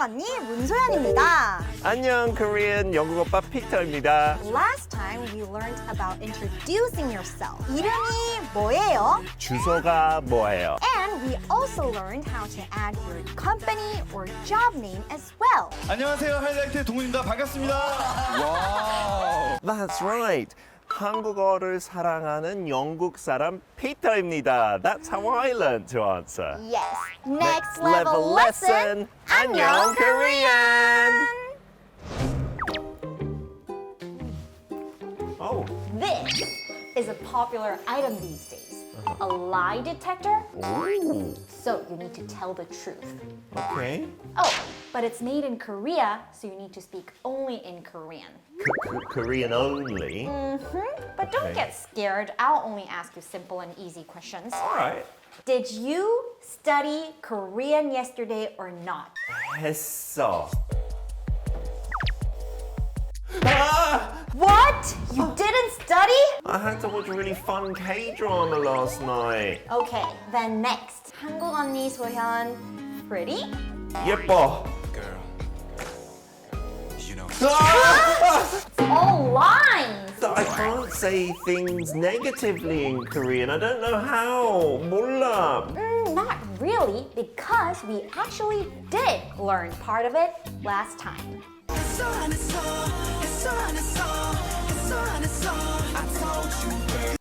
언니 문소연입니다. 안녕 Korean 영국 오빠 피터입니다. Last time we learned about introducing yourself. 이름이 뭐예요? 주소가 뭐예요? And we also learned how to add your company or job name as well. 안녕하세요. 하이라이트 동훈입니다. 반갑습니다. 와우. That's right. 한국어를 사랑하는 영국 사람 피터입니다. That's how I learned to answer. Yes. Next level lesson. 안녕 Korean. Oh. This is a popular item these days. A lie detector. Ooh. So you need to tell the truth. Okay. Oh, but it's made in Korea, so you need to speak only in Korean. Korean only. But don't Okay. get scared. I'll only ask you simple and easy questions. All right. Did you study Korean yesterday or not? 했어. What? You didn't study? I had to watch a really fun K-drama last night. Okay, then next. 한국 언니 소현, pretty? 예뻐. All lines. I can't say things negatively in Korean. I don't know how. 몰라. Not really, because we actually did learn part of it last time.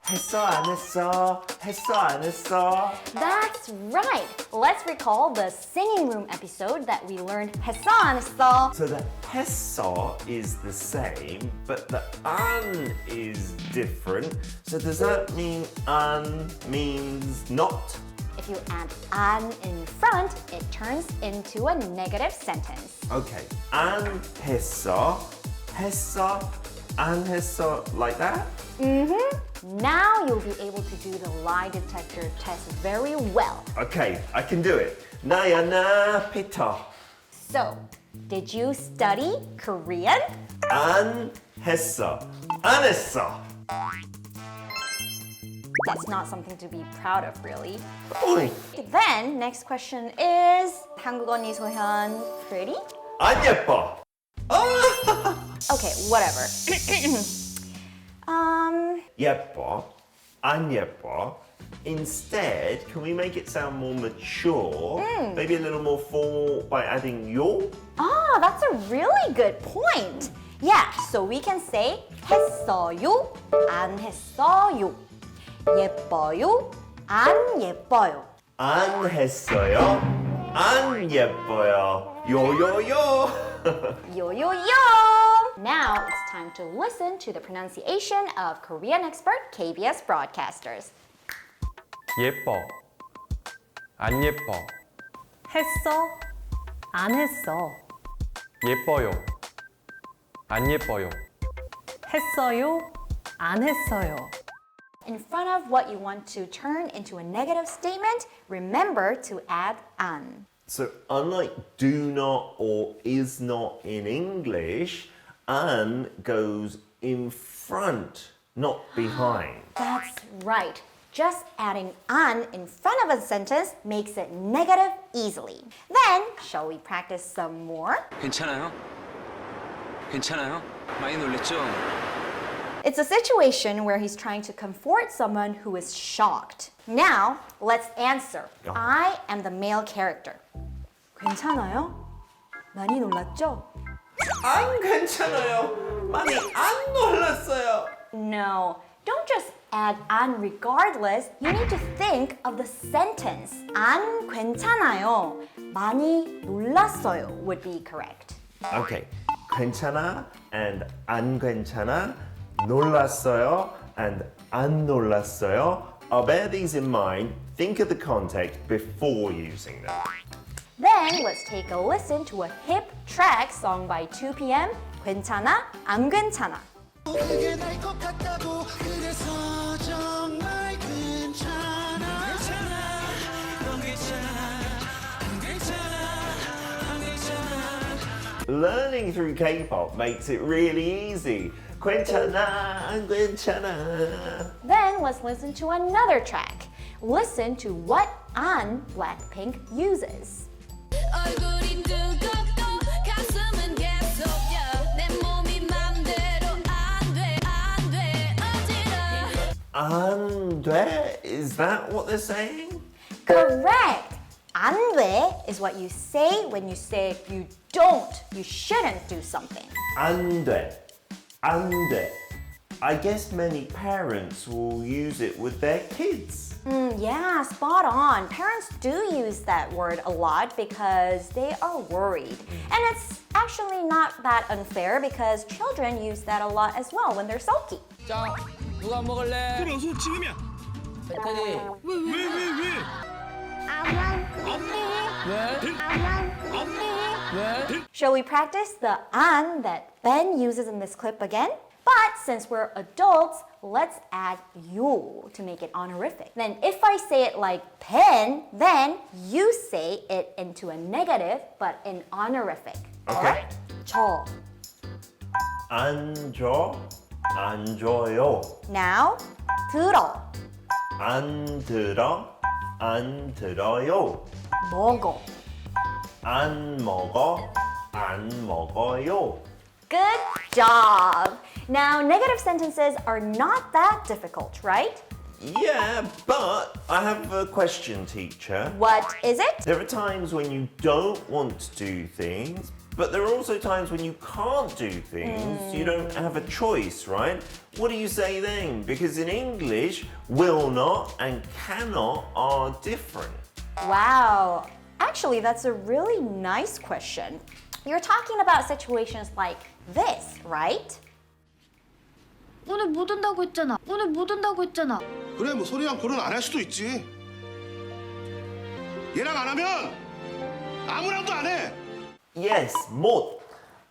했어 안 했어? 했어 안 했어? That's right. Let's recall the singing room episode that we learned 했어 안 했어. So the 했어 is the same, but the 안 is different. So does that mean 안 means not? If you add 안 in front, it turns into a negative sentence. Okay. 안 했어? 했어? 안 했어? Like that? Now you'll be able to do the lie detector test very well. Okay, I can do it. 나야 나 피터. So, did you study Korean? 안 했어. 안 했어. That's not something to be proud of, really. 어이. Then, next question is 한국 언니 소현, pretty? 안 예뻐. Okay, whatever. 예뻐. 안 예뻐. Instead, can we make it sound more mature? Maybe a little more formal by adding 요? Ah, that's a really good point. Yeah, so we can say 했어요, 안 했어요. 예뻐요, 안 예뻐요. 안 했어요. 안 예뻐요. 요요요. Yo-yo-yo! Now it's time to listen to the pronunciation of Korean expert KBS broadcasters. 예뻐 안 예뻐 했어? 안 했어? 예뻐요 안 예뻐요 했어요? 안 했어요? In front of what you want to turn into a negative statement, remember to add an. So unlike do not or is not in English, an goes in front, not behind. That's right. Just adding an in front of a sentence makes it negative easily. Then, shall we practice some more? 괜찮아요? 괜찮아요? 많이 놀랬죠? It's a situation where he's trying to comfort someone who is shocked. Now, let's answer. I am the male character. 괜찮아요? 많이 놀랐죠? 안 괜찮아요. 많이 안 놀랐어요. No, don't just add an regardless. You need to think of the sentence. 안 괜찮아요. 많이 놀랐어요 would be correct. Okay. 괜찮아 and 안 괜찮아. 놀랐어요 and 안 놀랐어요. I'll bear these in mind. Think of the context before using them. Then let's take a listen to a hip track sung by 2PM. 괜찮아, 안 괜찮아. 그게 날 것 같다고 그래서 정말 괜찮아 괜찮아 넌 괜찮아 안 괜찮아 안 괜찮아 Learning through K-pop makes it really easy. 괜찮아, 안 괜찮아. Then let's listen to another track. Listen to what an Blackpink uses. 얼굴이 두껍고 돼? Is that what they're saying? Correct. 안 돼 is what you say when you say you shouldn't do something. 안 돼. 안 돼. I guess many parents will use it with their kids. Yeah, spot on. Parents do use that word a lot because they are worried. And it's actually not that unfair because children use that a lot as well when they're sulky. 자, 누가 먹을래? 그래 어서 지금이야. 배터리. 왜? 왜? Shall we practice the an that Ben uses in this clip again? But since we're adults, let's add you to make it honorific. Then if I say it like Ben, then you say it into a negative but in honorific. Okay. 저. 안 줘. 안 줘요. Now, 들어. 안 들어. 안 들어요. 먹어. 안 먹어. 안 먹어요. Good job. Now, negative sentences are not that difficult, right? Yeah, but I have a question, teacher. What is it? There are times when you don't want to do things, but there are also times when you can't do things. You don't have a choice, right? What do you say then? Because in English, will not and cannot are different. Wow. Actually, that's a really nice question. You're talking about situations like this, right? 오늘 못 온다고 했잖아. 오늘 못 온다고 했잖아. 그래 뭐 소리랑 결혼 안 할 수도 있지. 얘랑 안 하면 아무랑도 안 해. Yes, 못.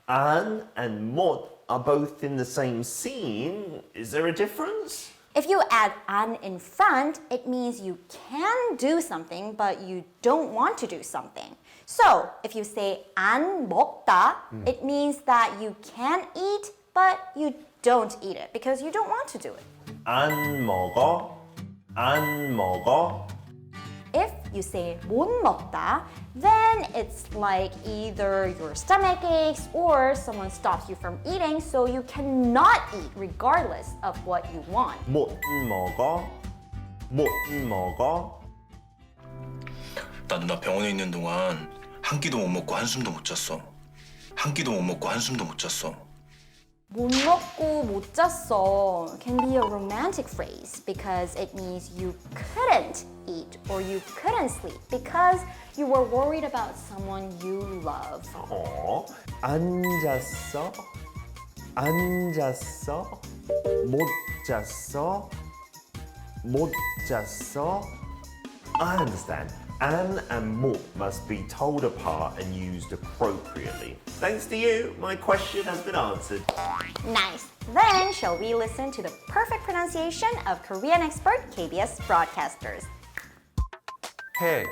An and 못 are both in the same scene. Is there a difference? If you add an in front, it means you can do something, but you don't want to do something. So, if you say 안 먹다, it means that you can eat, but you don't eat it because you don't want to do it. 안 먹어. 안 먹어. If you say 못 먹다, then it's like either your stomach aches or someone stops you from eating, so you cannot eat regardless of what you want. 못 먹어. 못 먹어. 나도 나 병원에 있는 동안 한 끼도 못 먹고 한숨도 못 잤어. 한 끼도 못 먹고 한숨도 못 잤어. 못 먹고 못 잤어 can be a romantic phrase because it means you couldn't eat or you couldn't sleep because you were worried about someone you love. 앉았어. 앉았어. 못 잤어. 못 잤어. I understand. An and 못 must be told apart and used appropriately. Thanks to you, my question has been answered. Nice. Then, shall we listen to the perfect pronunciation of Korean expert KBS broadcasters? 해.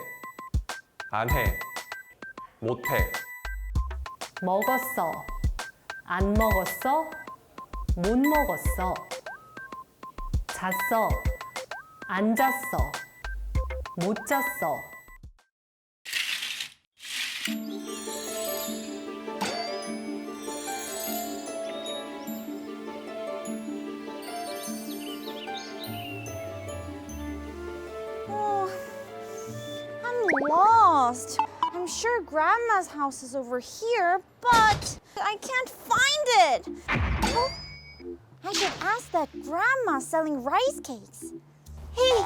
안 해. 못 해. 먹었어. 안 먹었어. 못 먹었어. 잤어. 안 잤어. 못 잤어. I'm lost. I'm sure Grandma's house is over here, but I can't find it. Oh, I should ask that Grandma selling rice cakes. Hey,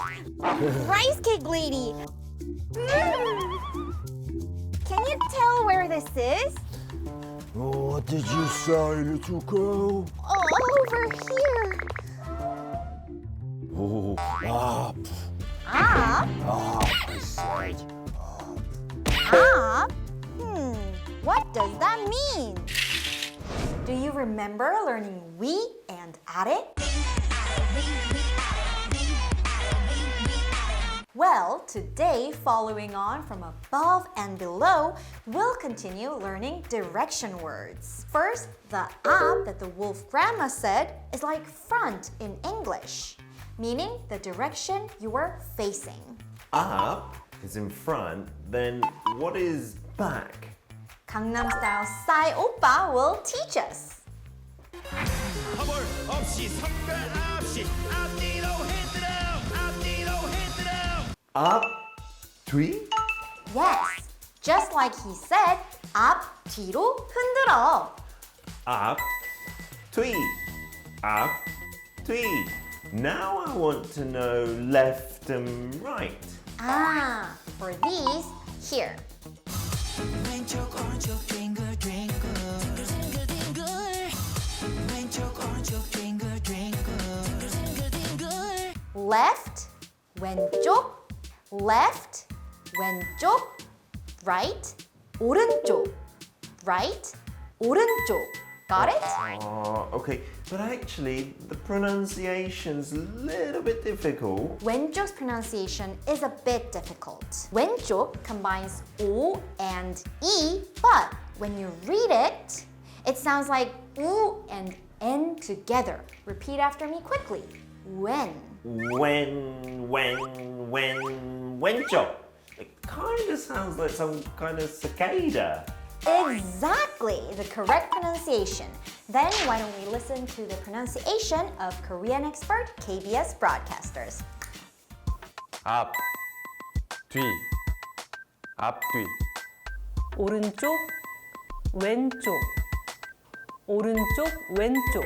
rice cake lady. Can you tell where this is? What did you say, little girl? Over here. Oh, up. Up? I said. Up? What does that mean? Do you remember learning we and at it? Well, today, following on from above and below, we'll continue learning direction words. First, the up that the wolf grandma said is like front in English, meaning the direction you are facing. Up is in front, then what is back? Gangnam Style Psy Oppa will teach us. 허물 없이 선별 없이 앞뒤로 흔들어 앞, 뒤? Yes, just like he said, 앞, 뒤로 흔들어. Up, twee, up, twee. Now I want to know left and right. Ah, for these, here. Left, 왼쪽, left, 왼쪽, right, 오른쪽, right, 오른쪽. Got it? Okay, but actually the pronunciation's a little bit difficult. 왼쪽's pronunciation is a bit difficult. 왼쪽 combines O and E, but when you read it, it sounds like U and N together. Repeat after me quickly. When. 왼쪽. It kind of sounds like some kind of cicada. Exactly, the correct pronunciation. Then why don't we listen to the pronunciation of Korean expert KBS broadcasters. 앞, 뒤, 앞, 뒤. 오른쪽, 왼쪽. 오른쪽, 왼쪽.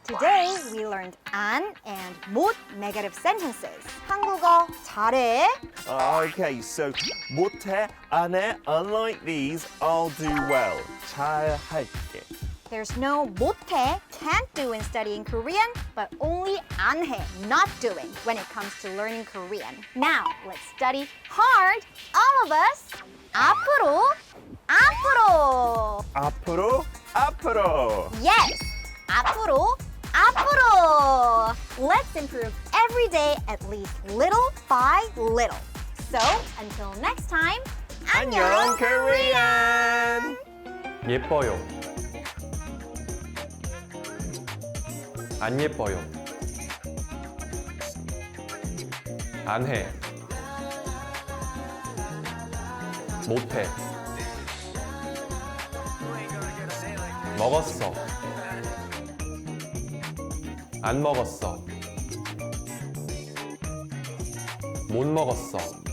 Today we learned 안 and 못 negative sentences. 한국어 잘해. Okay, so 못해, 안 해, unlike these, I'll do well. 잘할게. There's no 못해, can't do in studying Korean, but only 안 해, not doing, when it comes to learning Korean. Now, let's study hard, all of us. 앞으로, 앞으로. 앞으로. Yes, 앞으로, 앞으로. Let's improve every day at least little by little. So, until next time, 안녕, Korean! 예뻐요. 안 예뻐요. 안 해. 못해. 먹었어. 안 먹었어. 못 먹었어.